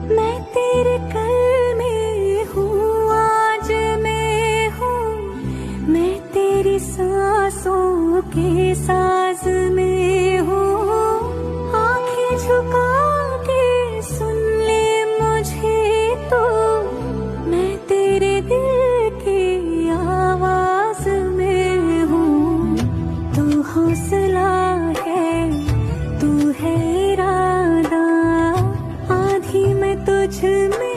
मैं तेरे कल में हूँ, आज मैं हूँ, मैं तेरी सांसों के साज में हूँ। आंखें झुका के सुन ले मुझे तो, मैं तेरे दिल की आवाज में हूँ। तू हौसला है, तू है इरादा, आधी मैं तुझ में